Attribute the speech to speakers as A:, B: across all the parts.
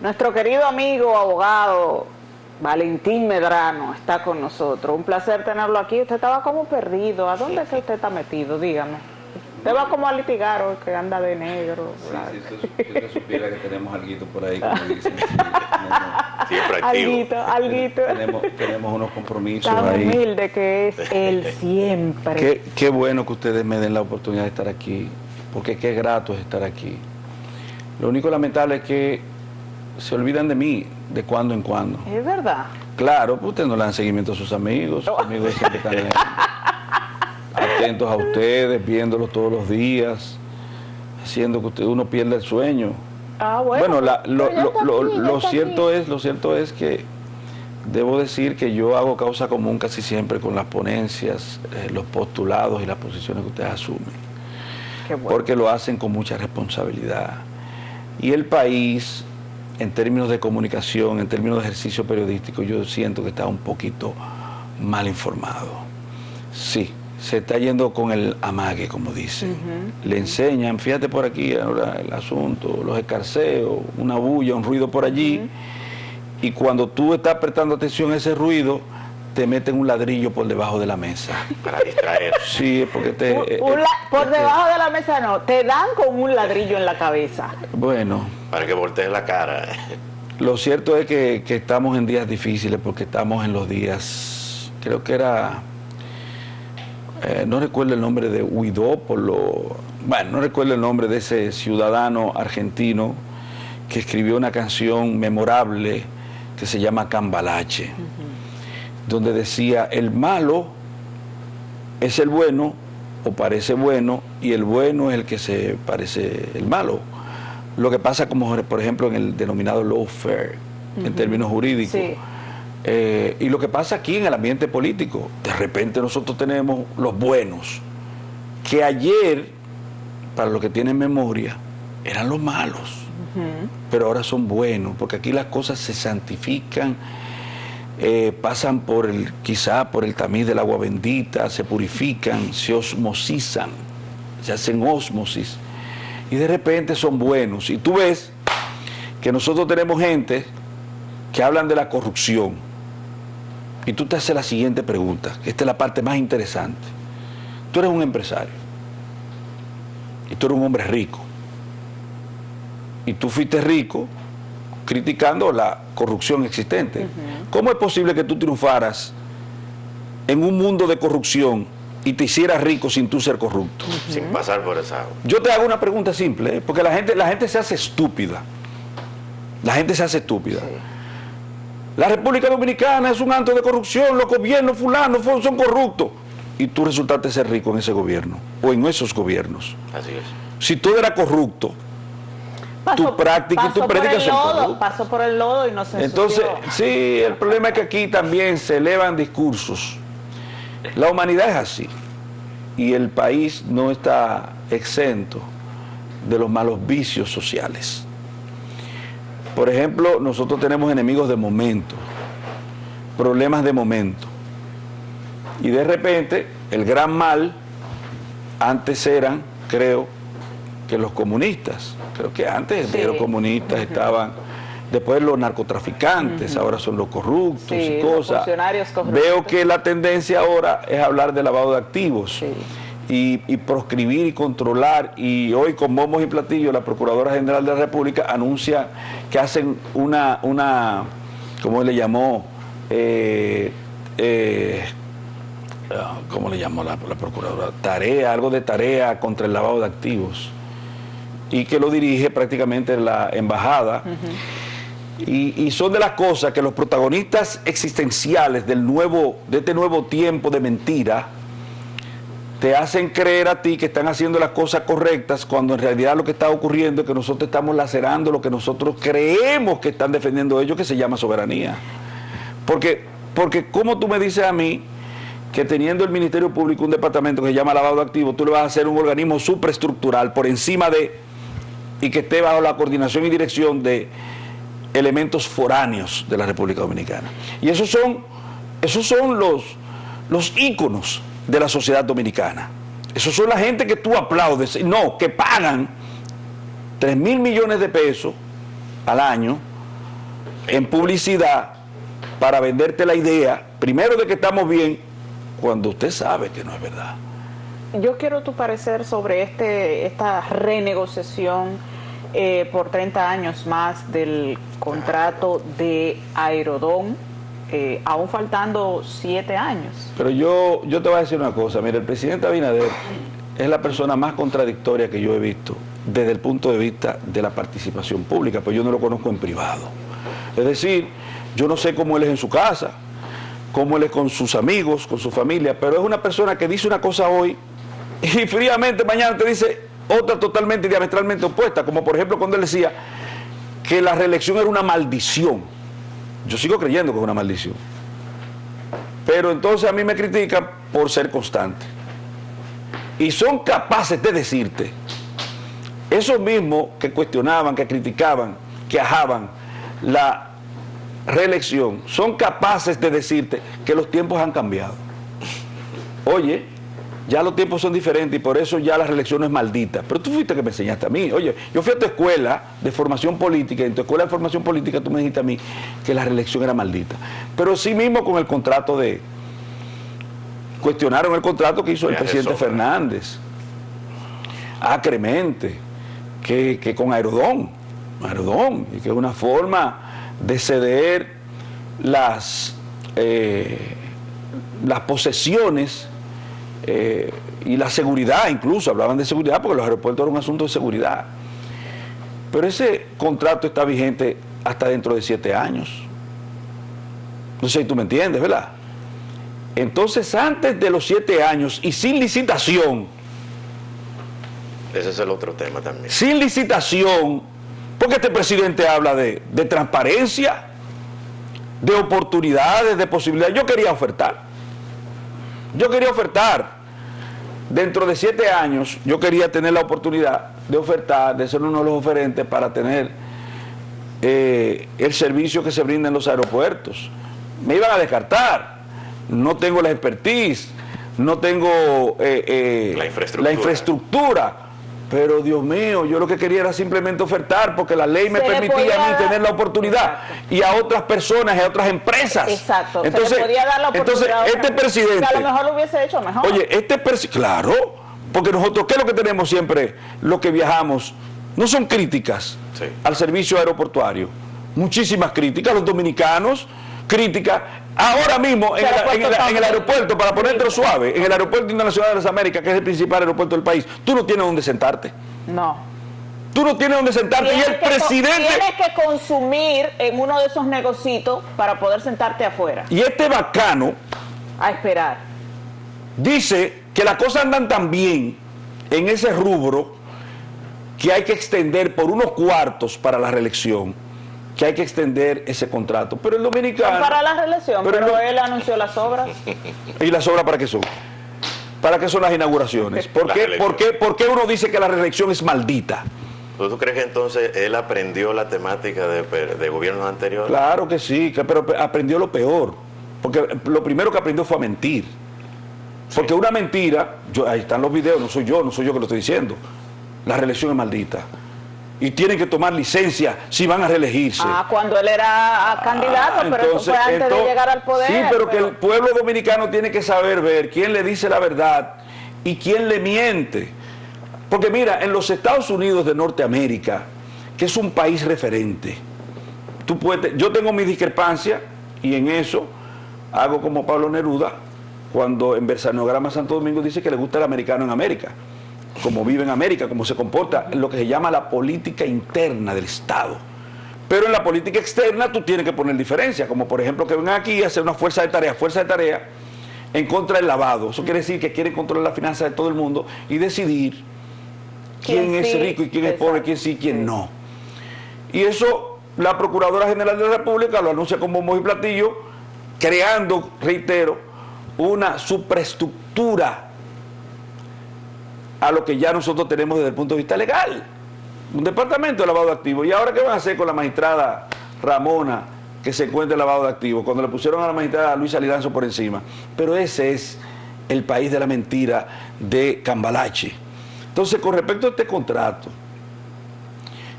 A: Nuestro querido amigo, abogado Valentín Medrano está con nosotros. Un placer tenerlo aquí. Usted estaba como perdido. ¿A dónde es que usted está metido? Dígame. Usted va como a litigar hoy, que anda de negro.
B: Sí, si usted supiera que tenemos alguito por ahí, como dicen.
C: Siempre activo.
A: Alguito.
B: Tenemos unos compromisos
A: Tan
B: ahí.
A: humilde que es él siempre.
B: Qué bueno que ustedes me den la oportunidad de estar aquí, porque qué grato es estar aquí. Lo único lamentable es que se olvidan de mí de cuando en cuando.
A: Es verdad.
B: Claro, pues ustedes no le dan seguimiento a sus amigos. Sus amigos siempre están atentos a ustedes, viéndolos todos los días, haciendo que uno pierda el sueño.
A: Bueno,
B: lo cierto es que debo decir que yo hago causa común casi siempre con las ponencias, los postulados y las posiciones que ustedes asumen.
A: Qué bueno.
B: Porque lo hacen con mucha responsabilidad. Y el país, en términos de comunicación, en términos de ejercicio periodístico, yo siento que está un poquito mal informado. Sí, se está yendo con el amague, como dicen. Le enseñan, fíjate por aquí ahora el asunto, los escarceos, una bulla, un ruido por allí, y cuando tú estás prestando atención a ese ruido, te meten un ladrillo por debajo de la mesa.
C: Para distraer.
B: Sí, porque
A: por debajo de la mesa no, te dan con un ladrillo en la cabeza.
B: Bueno.
C: Para que voltees la cara.
B: Lo cierto es que estamos en días difíciles, porque estamos en los días, creo que era... no recuerdo el nombre de Huidópolo, bueno, no recuerdo el nombre de ese ciudadano argentino que escribió una canción memorable que se llama Cambalache, donde decía, el malo es el bueno o parece bueno, y el bueno es el que se parece el malo. Lo que pasa, como por ejemplo en el denominado lawfare, en términos jurídicos.
A: Sí.
B: Y lo que pasa aquí en el ambiente político, de repente nosotros tenemos los buenos, que ayer, para los que tienen memoria, eran los malos, pero ahora son buenos, porque aquí las cosas se santifican, pasan quizá por el tamiz del agua bendita, se purifican, se osmosizan, se hacen ósmosis, y de repente son buenos. Y tú ves que nosotros tenemos gente que hablan de la corrupción, y tú te haces la siguiente pregunta, que esta es la parte más interesante. Tú eres un empresario, y tú eres un hombre rico, y tú fuiste rico criticando la corrupción existente. ¿Cómo es posible que tú triunfaras en un mundo de corrupción y te hicieras rico sin tú ser corrupto?
C: Sin pasar por esa agua.
B: Yo te hago una pregunta simple, porque la gente se hace estúpida. La gente se hace estúpida. Sí. La República Dominicana es un antro de corrupción, los gobiernos fulanos son corruptos. Y tú resultaste ser rico en ese gobierno, o en esos gobiernos.
C: Así es.
B: Si todo era corrupto, tu práctica y tu prédica son corruptas.
A: Pasó por el lodo y no se
B: Entonces,
A: ensució.
B: sí, el problema es que aquí también se elevan discursos. La humanidad es así. Y el país no está exento de los malos vicios sociales. Por ejemplo, nosotros tenemos enemigos de momento, problemas de momento. Y de repente, el gran mal, antes eran, creo, que los comunistas. Creo que antes los comunistas estaban, después los narcotraficantes, ahora son los corruptos y cosas.
A: Funcionarios corruptos.
B: Veo que la tendencia ahora es hablar de lavado de activos.
A: Sí.
B: Y proscribir y controlar, y hoy con bombos y platillos la Procuradora General de la República anuncia que hacen una ¿cómo le llamó? ¿Cómo le llamó la Procuradora? Algo de tarea contra el lavado de activos, y que lo dirige prácticamente la embajada. Y son de las cosas que los protagonistas existenciales de este nuevo tiempo de mentira te hacen creer a ti que están haciendo las cosas correctas, cuando en realidad lo que está ocurriendo es que nosotros estamos lacerando lo que nosotros creemos que están defendiendo ellos, que se llama soberanía. Porque ¿cómo tú me dices a mí que teniendo el Ministerio Público un departamento que se llama lavado de activos, tú le vas a hacer un organismo supraestructural por encima y que esté bajo la coordinación y dirección de elementos foráneos de la República Dominicana? Y esos son los íconos de la sociedad dominicana. Esos son la gente que tú aplaudes, no, que pagan 3.000 millones de pesos al año en publicidad para venderte la idea, primero de que estamos bien, cuando usted sabe que no es verdad.
A: Yo quiero tu parecer sobre esta renegociación por 30 años más del contrato de Aerodón, aún faltando 7 años.
B: Pero yo te voy a decir una cosa, mira, el presidente Abinader es la persona más contradictoria que yo he visto desde el punto de vista de la participación pública, pues yo no lo conozco en privado. Es decir, yo no sé cómo él es en su casa, cómo él es con sus amigos, con su familia, pero es una persona que dice una cosa hoy y fríamente mañana te dice otra totalmente diametralmente opuesta, como por ejemplo cuando él decía que la reelección era una maldición. Yo sigo creyendo que es una maldición. Pero entonces a mí me critican por ser constante. Y son capaces de decirte, esos mismos que cuestionaban, que criticaban, que ajaban la reelección, son capaces de decirte que los tiempos han cambiado. Oye, ya los tiempos son diferentes y por eso ya la reelección no es maldita. Pero tú fuiste que me enseñaste a mí. Oye, yo fui a tu escuela de formación política y en tu escuela de formación política tú me dijiste a mí que la reelección era maldita. Pero sí mismo con el contrato cuestionaron el contrato que hizo el presidente Fernández, acremente, que con Aerodón, y que es una forma de ceder las posesiones y la seguridad, incluso hablaban de seguridad porque los aeropuertos eran un asunto de seguridad. Pero ese contrato está vigente hasta dentro de 7 años. No sé si tú me entiendes, ¿verdad? Entonces, antes de los 7 años y sin licitación,
C: ese es el otro tema también.
B: Sin licitación, porque este presidente habla de transparencia, de oportunidades, de posibilidades. Yo quería ofertar. Dentro de 7 años, yo quería tener la oportunidad de ofertar, de ser uno de los oferentes para tener el servicio que se brinda en los aeropuertos. Me iban a descartar. No tengo la expertise, no tengo la infraestructura. Pero Dios mío, yo lo que quería era simplemente ofertar porque la ley me permitía a mí tener la oportunidad. Exacto. Y a otras personas y a otras empresas.
A: Exacto.
B: Entonces,
A: se le podía dar la oportunidad
B: este presidente,
A: que a lo mejor lo hubiese hecho mejor.
B: Oye, claro, porque nosotros, ¿qué es lo que tenemos siempre los que viajamos? No son críticas al servicio aeroportuario. Muchísimas críticas, los dominicanos, críticas. Ahora mismo en el aeropuerto, para ponértelo suave, en el aeropuerto internacional de las Américas, que es el principal aeropuerto del país, tú no tienes donde sentarte.
A: No.
B: Tú no tienes donde sentarte. Y el presidente...
A: Tienes que consumir en uno de esos negocitos para poder sentarte afuera.
B: Y este bacano...
A: A esperar.
B: Dice que las cosas andan tan bien en ese rubro que hay que extender por unos cuartos para la reelección, que hay que extender ese contrato. Pero el dominicano...
A: Para la reelección, pero él anunció las obras.
B: ¿Y las obras para qué son? ¿Para qué son las inauguraciones? ¿Por qué uno dice que la reelección es maldita?
C: ¿Tú crees que entonces él aprendió la temática de gobiernos anteriores?
B: Claro que sí, pero aprendió lo peor. Porque lo primero que aprendió fue a mentir. Porque una mentira, ahí están los videos, no soy yo que lo estoy diciendo. La reelección es maldita. Y tienen que tomar licencia si van a reelegirse.
A: Cuando él era candidato, pero entonces, eso fue antes de llegar al poder.
B: Sí, pero que el pueblo dominicano tiene que saber ver quién le dice la verdad y quién le miente. Porque mira, en los Estados Unidos de Norteamérica, que es un país referente, yo tengo mi discrepancia y en eso hago como Pablo Neruda, cuando en Versanograma Santo Domingo dice que le gusta el americano en América. Como vive en América, cómo se comporta, en lo que se llama la política interna del Estado. Pero en la política externa tú tienes que poner diferencia, como por ejemplo que vengan aquí a hacer una fuerza de tarea en contra del lavado. Eso quiere decir que quieren controlar la finanza de todo el mundo y decidir quién es rico y quién es pobre, quién sí y quién no. Y eso la Procuradora General de la República lo anuncia con bombos y platillos, creando, reitero, una superestructura a lo que ya nosotros tenemos desde el punto de vista legal. Un departamento de lavado de activos. ¿Y ahora qué van a hacer con la magistrada Ramona que se encuentra en lavado de activos? Cuando le pusieron a la magistrada Luisa Liranzo por encima. Pero ese es el país de la mentira de Cambalache. Entonces, con respecto a este contrato,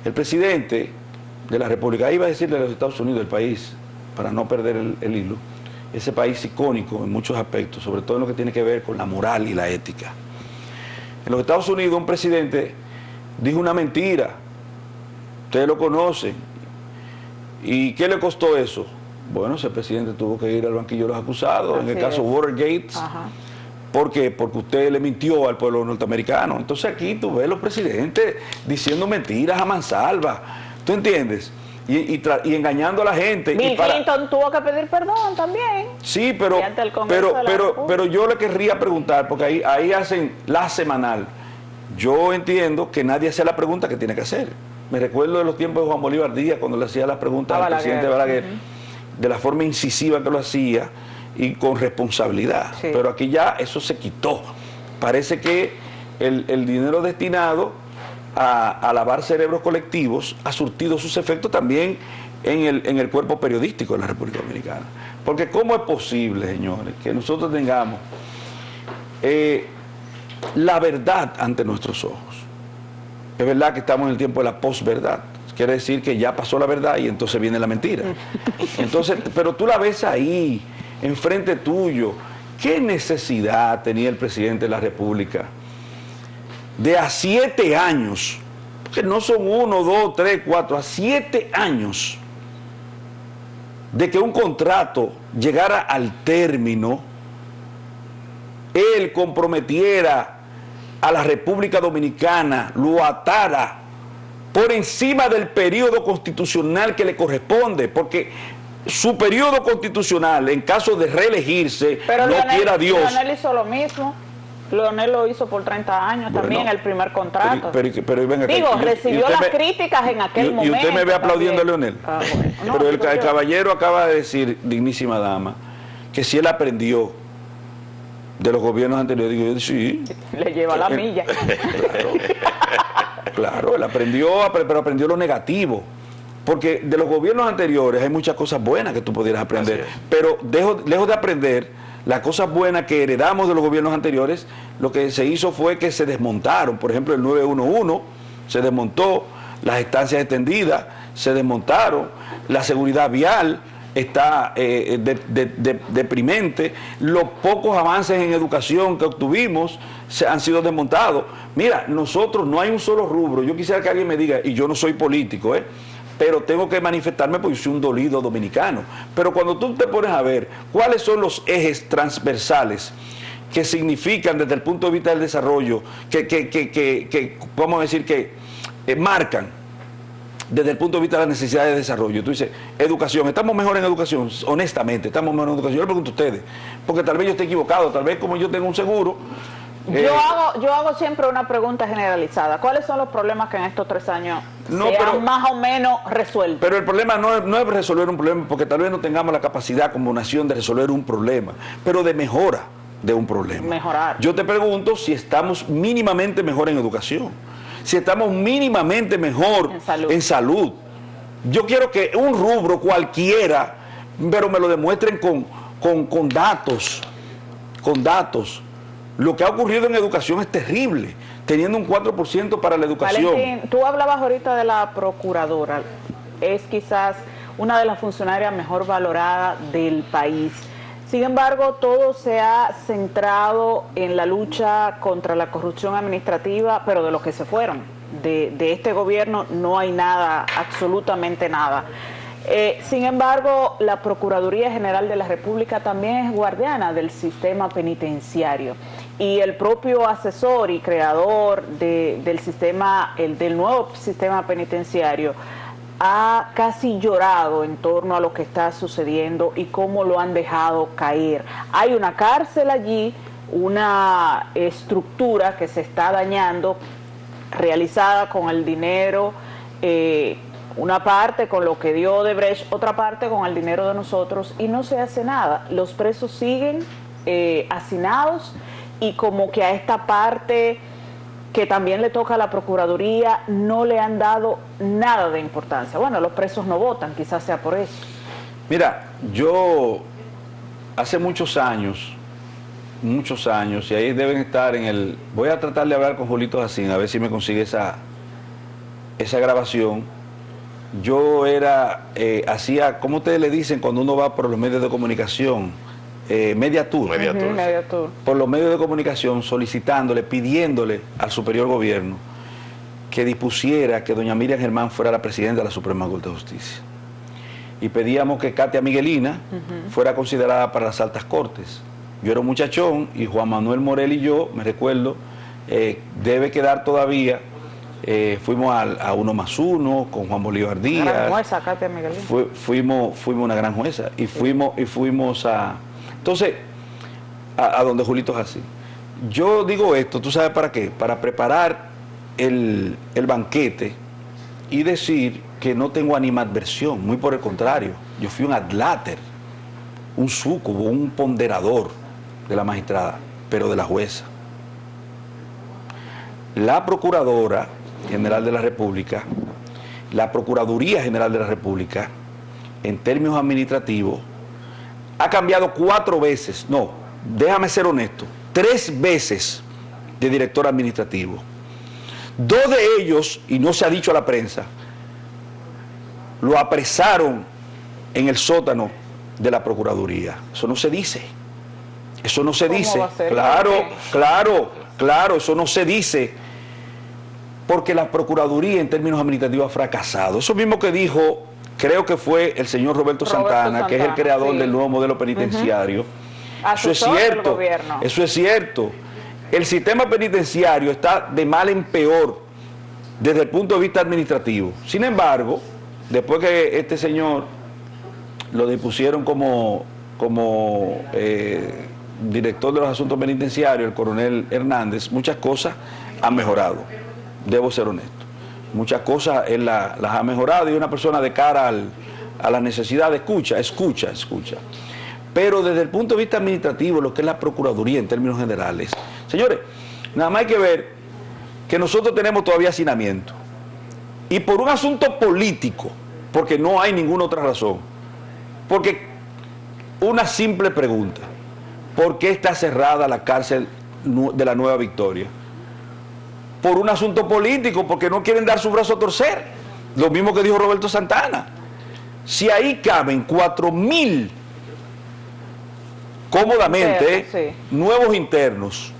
B: el presidente de la República, iba a decirle a los Estados Unidos, el país, para no perder el hilo, ese país icónico en muchos aspectos, sobre todo en lo que tiene que ver con la moral y la ética. En los Estados Unidos un presidente dijo una mentira, ustedes lo conocen, ¿y qué le costó eso? Bueno, ese presidente tuvo que ir al banquillo de los acusados, en el caso Watergate.
A: Ajá.
B: ¿Por qué? Porque usted le mintió al pueblo norteamericano. Entonces aquí tú ves los presidentes diciendo mentiras a mansalva, ¿tú entiendes? Y engañando a la gente.
A: Bill Clinton tuvo que pedir perdón también.
B: Sí, pero yo le querría preguntar, porque ahí hacen la semanal. Yo entiendo que nadie hace la pregunta que tiene que hacer. Me recuerdo de los tiempos de Juan Bolívar Díaz, cuando le hacía las preguntas al presidente Balaguer, de la forma incisiva que lo hacía y con responsabilidad. Sí. Pero aquí ya eso se quitó. Parece que el dinero destinado a lavar cerebros colectivos ha surtido sus efectos también en el cuerpo periodístico de la República Dominicana. Porque ¿cómo es posible, señores, que nosotros tengamos la verdad ante nuestros ojos? Es verdad que estamos en el tiempo de la posverdad. Quiere decir que ya pasó la verdad y entonces viene la mentira. Entonces, pero tú la ves ahí, enfrente tuyo. ¿Qué necesidad tenía el presidente de la República de a 7 años, porque no son 1, 2, 3, 4, a 7 años de que un contrato llegara al término, él comprometiera a la República Dominicana, lo atara por encima del periodo constitucional que le corresponde, porque su periodo constitucional, en caso de reelegirse, pero no quiera Dios.
A: Leonel hizo lo mismo. Leonel lo hizo por 30 años, bueno, también el primer contrato.
B: Pero venga,
A: digo, recibió las críticas en aquel momento.
B: Y usted me ve aplaudiendo a Leonel.
A: Bueno. No,
B: pero el caballero acaba de decir, dignísima dama, que si él aprendió de los gobiernos anteriores, digo yo, sí.
A: Le lleva la milla.
B: Claro, él aprendió, pero aprendió lo negativo. Porque de los gobiernos anteriores hay muchas cosas buenas que tú pudieras aprender. Pero lejos de aprender las cosas buenas que heredamos de los gobiernos anteriores, lo que se hizo fue que se desmontaron. Por ejemplo, el 911 se desmontó, las estancias extendidas se desmontaron, la seguridad vial está deprimente, los pocos avances en educación que obtuvimos han sido desmontados. Mira, nosotros no hay un solo rubro. Yo quisiera que alguien me diga, y yo no soy político, pero tengo que manifestarme porque yo soy un dolido dominicano. Pero cuando tú te pones a ver cuáles son los ejes transversales que significan desde el punto de vista del desarrollo, que vamos a decir que marcan desde el punto de vista de las necesidades de desarrollo. Tú dices, educación, ¿estamos mejor en educación? Honestamente, ¿estamos mejor en educación? Yo le pregunto a ustedes, porque tal vez yo esté equivocado, tal vez como yo tengo un seguro.
A: Yo hago siempre una pregunta generalizada. ¿Cuáles son los problemas que en estos 3 años se han más o menos resuelto?
B: Pero el problema no es resolver un problema, porque tal vez no tengamos la capacidad como nación de resolver un problema, pero de mejora de un problema.
A: Mejorar.
B: Yo te pregunto si estamos mínimamente mejor en educación, si estamos mínimamente mejor en salud. Yo quiero que un rubro cualquiera, pero me lo demuestren con datos, Lo que ha ocurrido en educación es terrible, teniendo un 4% para la educación.
A: Valentín, tú hablabas ahorita de la procuradora, es quizás una de las funcionarias mejor valoradas del país. Sin embargo, todo se ha centrado en la lucha contra la corrupción administrativa, pero de los que se fueron. De este gobierno no hay nada, absolutamente nada. Sin embargo, la Procuraduría General de la República también es guardiana del sistema penitenciario. Y el propio asesor y creador del nuevo sistema penitenciario ha casi llorado en torno a lo que está sucediendo y cómo lo han dejado caer. Hay una cárcel allí, una estructura que se está dañando, realizada con el dinero, una parte con lo que dio Odebrecht, otra parte con el dinero de nosotros, y no se hace nada. Los presos siguen hacinados, y como que a esta parte que también le toca a la Procuraduría no le han dado nada de importancia. Bueno, los presos no votan, quizás sea por eso.
B: Mira, yo hace muchos años, y ahí deben estar voy a tratar de hablar con Julito Jacín, a ver si me consigue esa grabación. yo era, hacía, ¿cómo ustedes le dicen cuando uno va por los medios de comunicación? Media tour.
C: Media tour.
A: Media tour.
B: Por los medios de comunicación, solicitándole, pidiéndole al superior gobierno que dispusiera que doña Miriam Germán fuera la presidenta de la Suprema Corte de Justicia. Y pedíamos que Katia Miguelina fuera considerada para las altas cortes. Yo era un muchachón y Juan Manuel Morel y yo, me recuerdo, debe quedar todavía, fuimos a 1+1 con Juan Bolívar Díaz.
A: Gran jueza, Katia Miguelina.
B: Fuimos una gran jueza y fuimos a... Entonces, a donde Julito es así. Yo digo esto, ¿tú sabes para qué? Para preparar el banquete y decir que no tengo animadversión, muy por el contrario. Yo fui un adláter, un súcubo, un ponderador de la magistrada, pero de la jueza. La Procuradora General de la República, la Procuraduría General de la República, en términos administrativos, ha cambiado 4 veces, no, déjame ser honesto, 3 veces de director administrativo. 2 de ellos, y no se ha dicho a la prensa, lo apresaron en el sótano de la Procuraduría. Eso no se dice. Eso no se dice. Claro, eso no se dice. Porque la Procuraduría en términos administrativos ha fracasado. Eso mismo que dijo, creo que fue el señor Roberto Santana, que es el creador del nuevo modelo penitenciario. Eso es cierto. Eso es cierto. El sistema penitenciario está de mal en peor desde el punto de vista administrativo. Sin embargo, después que este señor lo dispusieron como director de los asuntos penitenciarios, el coronel Hernández, muchas cosas han mejorado. Debo ser honesto. Muchas cosas él las ha mejorado y una persona de cara a la necesidad escucha. Pero desde el punto de vista administrativo, lo que es la Procuraduría en términos generales, señores, nada más hay que ver que nosotros tenemos todavía hacinamiento. Y por un asunto político, porque no hay ninguna otra razón. Porque una simple pregunta, ¿por qué está cerrada la cárcel de la Nueva Victoria? Por un asunto político, porque no quieren dar su brazo a torcer. Lo mismo que dijo Roberto Santana. Si ahí caben 4.000 cómodamente nuevos internos,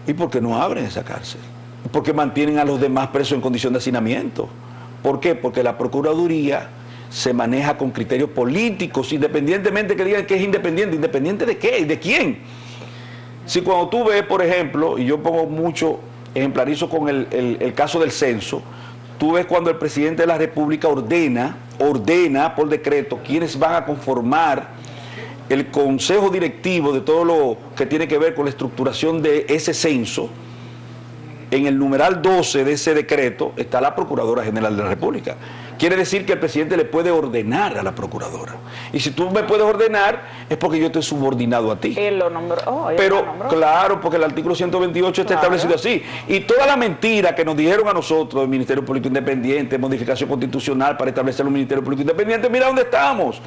B: ¿y por qué no abren esa cárcel? Porque mantienen a los demás presos en condición de hacinamiento. ¿Por qué? Porque la Procuraduría se maneja con criterios políticos, independientemente que digan que es independiente. ¿Independiente de qué? ¿Y de quién? Si cuando tú ves, por ejemplo, y yo pongo mucho, ejemplarizo con el caso del censo, tú ves cuando el presidente de la República ordena por decreto quiénes van a conformar el consejo directivo de todo lo que tiene que ver con la estructuración de ese censo. En el numeral 12 de ese decreto está la Procuradora General de la República. Quiere decir que el presidente le puede ordenar a la Procuradora. Y si tú me puedes ordenar, es porque yo estoy subordinado a ti.
A: Él lo nombró.
B: Pero, claro, porque el artículo 128 está establecido así. Y toda la mentira que nos dijeron a nosotros del Ministerio Público Independiente, modificación constitucional para establecer un Ministerio Público Independiente, mira dónde estamos.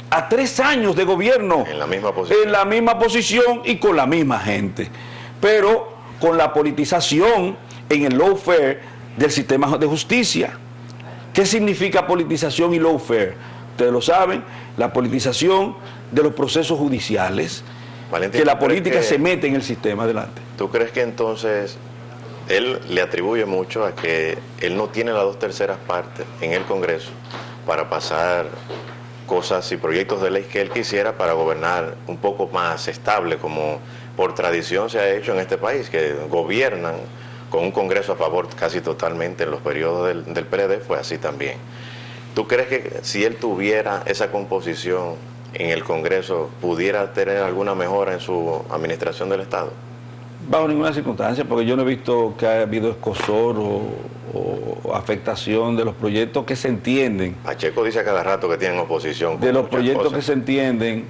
B: A 3 años de gobierno.
C: En la misma posición.
B: En la misma posición y con la misma gente. Pero con la politización en el lawfare del sistema de justicia. ¿Qué significa politización y lawfare? Ustedes lo saben, la politización de los procesos judiciales, Valentín, que la política se mete en el sistema. Adelante.
C: ¿Tú crees que entonces él le atribuye mucho a que él no tiene las 2/3 partes en el Congreso para pasar cosas y proyectos de ley que él quisiera para gobernar un poco más estable, como por tradición se ha hecho en este país, que gobiernan con un Congreso a favor casi totalmente en los periodos del PLD? Fue así también. ¿Tú crees que si él tuviera esa composición en el Congreso, pudiera tener alguna mejora en su administración del Estado?
B: Bajo ninguna circunstancia, porque yo no he visto que haya habido escozor o afectación de los proyectos que se entienden.
C: Pacheco dice a cada rato que tienen oposición.
B: De los proyectos que se entienden,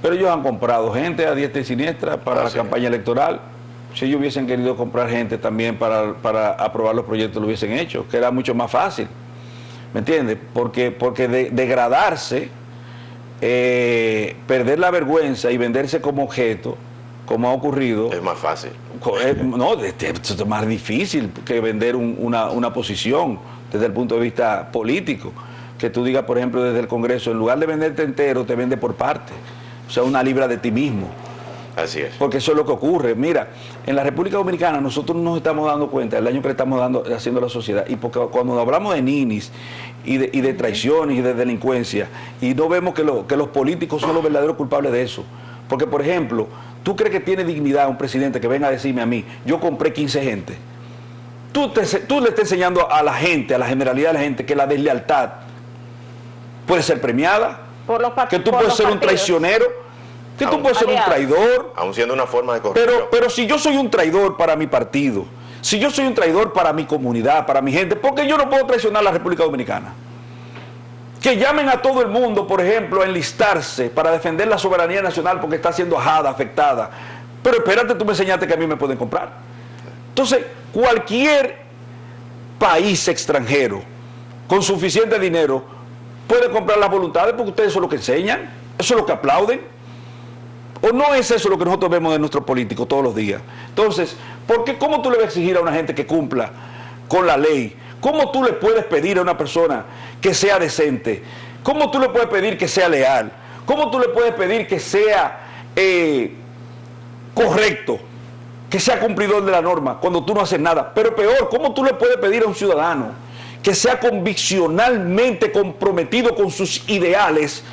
B: pero ellos han comprado gente a diestra y siniestra para la campaña electoral. Si ellos hubiesen querido comprar gente también para aprobar los proyectos, lo hubiesen hecho, que era mucho más fácil. ¿Me entiendes? Porque degradarse, perder la vergüenza y venderse como objeto, como ha ocurrido.
C: Es más fácil.
B: No, es más difícil que vender una posición desde el punto de vista político. Que tú digas, por ejemplo, desde el Congreso, en lugar de venderte entero, te vende por parte. O sea, una libra de ti mismo.
C: Así es.
B: Porque eso es lo que ocurre. Mira, en la República Dominicana nosotros nos estamos dando cuenta del daño que le estamos haciendo a la sociedad. Y porque cuando hablamos de ninis y de traiciones y de delincuencia, y no vemos que los políticos son los verdaderos culpables de eso. Porque, por ejemplo, ¿tú crees que tiene dignidad un presidente que venga a decirme a mí, yo compré 15 gente? Tú le estás enseñando a la gente, a la generalidad de la gente, que la deslealtad puede ser premiada, que tú puedes ser un traicionero, que tú puedes ser un traidor.
C: Aún siendo una forma de corrupción.
B: Pero si yo soy un traidor para mi partido, si yo soy un traidor para mi comunidad, para mi gente, ¿por qué yo no puedo traicionar a la República Dominicana? Que llamen a todo el mundo, por ejemplo, a enlistarse para defender la soberanía nacional porque está siendo ajada, afectada. Pero espérate, tú me enseñaste que a mí me pueden comprar. Entonces, cualquier país extranjero con suficiente dinero puede comprar las voluntades porque ustedes son lo que enseñan, eso es lo que aplauden. ¿O no es eso lo que nosotros vemos de nuestros políticos todos los días? Entonces, ¿cómo tú le vas a exigir a una gente que cumpla con la ley? ¿Cómo tú le puedes pedir a una persona que sea decente? ¿Cómo tú le puedes pedir que sea leal? ¿Cómo tú le puedes pedir que sea correcto? Que sea cumplidor de la norma cuando tú no haces nada. Pero peor, ¿cómo tú le puedes pedir a un ciudadano que sea conviccionalmente comprometido con sus ideales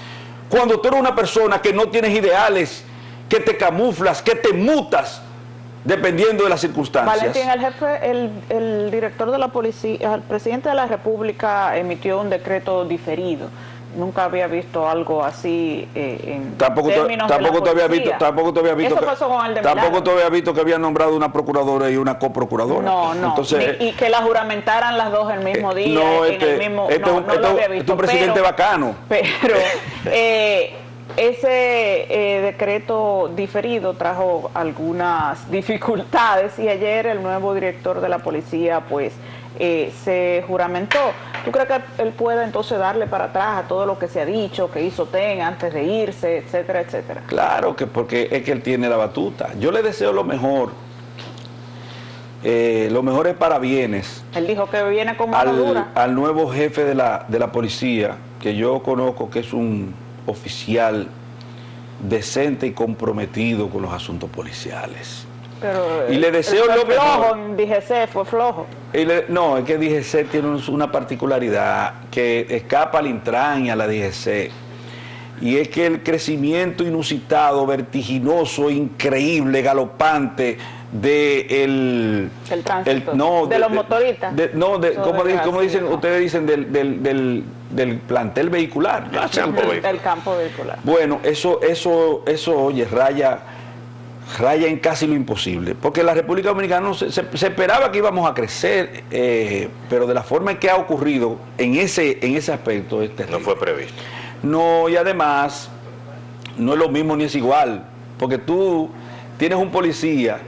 B: cuando tú eres una persona que no tienes ideales, que te camuflas, que te mutas dependiendo de las circunstancias?
A: Valentín, el director de la policía, el presidente de la República emitió un decreto diferido. Nunca había visto algo así en términos de la policía.
B: Tampoco te había visto.
A: Eso pasó con el de Milagro.
B: Tampoco te había visto que habían nombrado una procuradora y una coprocuradora.
A: No.
B: Entonces,
A: y que la juramentaran las dos el mismo día, no lo había visto.
B: Es un presidente bacano.
A: Pero ese decreto diferido trajo algunas dificultades y ayer el nuevo director de la policía pues se juramentó. ¿Tú crees que él pueda entonces darle para atrás a todo lo que se ha dicho, que hizo TEN antes de irse, etcétera, etcétera?
B: Claro, porque es que él tiene la batuta. Yo le deseo lo mejor. Lo mejor es para bienes.
A: Él dijo que viene con mano dura.
B: Al nuevo jefe de la policía, que yo conozco que es un oficial decente y comprometido con los asuntos policiales.
A: Pero
B: y le deseo lo mejor.
A: En DGC fue flojo.
B: No, es que DGC tiene una particularidad que escapa al Intran y a la DGC. Y es que el crecimiento inusitado, vertiginoso, increíble, galopante
A: el tránsito, de los motoristas.
B: Como dicen, ustedes dicen del plantel vehicular.
A: Del campo vehicular.
B: Bueno, eso oye, raya en casi lo imposible, porque la República Dominicana se esperaba que íbamos a crecer, pero de la forma en que ha ocurrido en ese aspecto es terrible.
C: No fue previsto.
B: No, y además no es lo mismo ni es igual, porque tú tienes un policía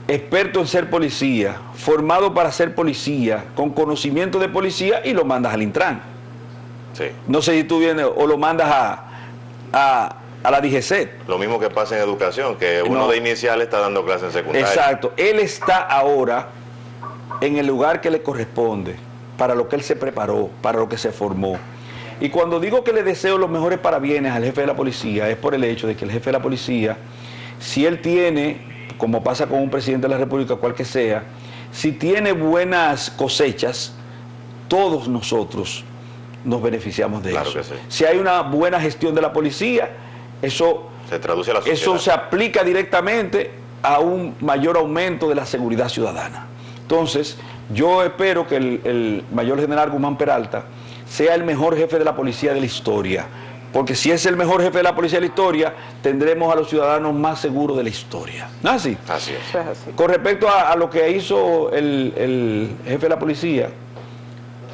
B: experto en ser policía, formado para ser policía, con conocimiento de policía, y lo mandas al Intran.
C: Sí.
B: No sé si tú vienes o lo mandas a la DGC.
C: Lo mismo que pasa en educación, que uno de inicial está dando clases en secundaria.
B: Exacto. Él está ahora en el lugar que le corresponde, para lo que él se preparó, para lo que se formó. Y cuando digo que le deseo los mejores parabienes al jefe de la policía, es por el hecho de que el jefe de la policía, si él tiene, como pasa con un presidente de la República, cual que sea, si tiene buenas cosechas, todos nosotros nos beneficiamos de
C: claro
B: eso.
C: Que sí.
B: Si hay una buena gestión de la policía, eso
C: se traduce a la sociedad.
B: Eso se aplica directamente a un mayor aumento de la seguridad ciudadana. Entonces, yo espero que el mayor general Guzmán Peralta sea el mejor jefe de la policía de la historia, porque si es el mejor jefe de la policía de la historia, tendremos a los ciudadanos más seguros de la historia. ¿No es así?
C: Así es.
A: Eso es así.
B: Con respecto a lo que hizo el jefe de la policía,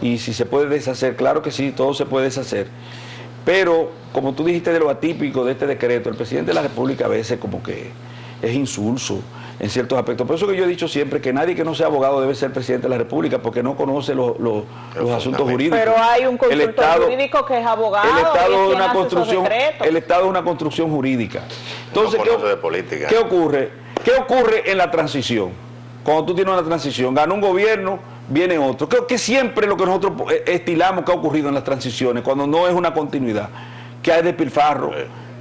B: y si se puede deshacer, claro que sí, todo se puede deshacer, pero como tú dijiste de lo atípico de este decreto, el presidente de la República a veces como que es insulso. en ciertos aspectos. Por eso que yo he dicho siempre que nadie que no sea abogado debe ser presidente de la República, porque no conoce los asuntos jurídicos.
A: Pero hay un consultor jurídico que es abogado.
B: El Estado
A: y
B: es
A: quien
B: una
A: hace esos
B: construcción,
A: decretos.
B: el Estado es una construcción jurídica. Entonces,
C: No conoce de política.
B: ¿qué ocurre? ¿Qué ocurre en la transición? Cuando tú tienes una transición, gana un gobierno, viene otro. Creo que siempre lo que nosotros estilamos que ha ocurrido en las transiciones, cuando no es una continuidad, que hay despilfarro,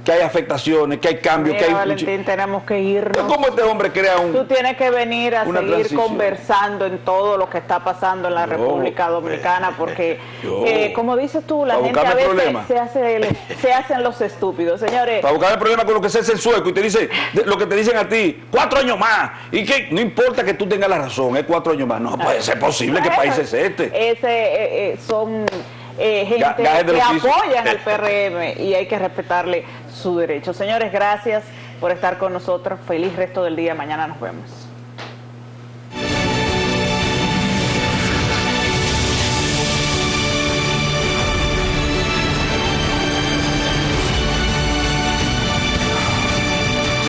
B: que hay afectaciones, que hay cambios,
A: Mira,
B: que hay...
A: Valentín, tenemos que irnos.
B: ¿Cómo este hombre crea un...
A: Tú tienes que venir a
B: una
A: seguir
B: transición?
A: Conversando en todo lo que está pasando en la República Dominicana, porque, como dices tú, la
B: Para
A: gente a
B: buscarme
A: veces
B: problemas.
A: se hacen los estúpidos. Señores,
B: Para buscar el problema con lo que se hace el sueco y te dice lo que te dicen a ti, 4 años más. Y que no importa que tú tengas la razón, es 4 años más. No puede ser posible. ¿Qué país es este?
A: Son gente
B: Gajes de
A: que
B: los pisos.
A: apoyan al PRM y hay que respetarle su derecho. Señores, gracias por estar con nosotros. Feliz resto del día. Mañana nos vemos.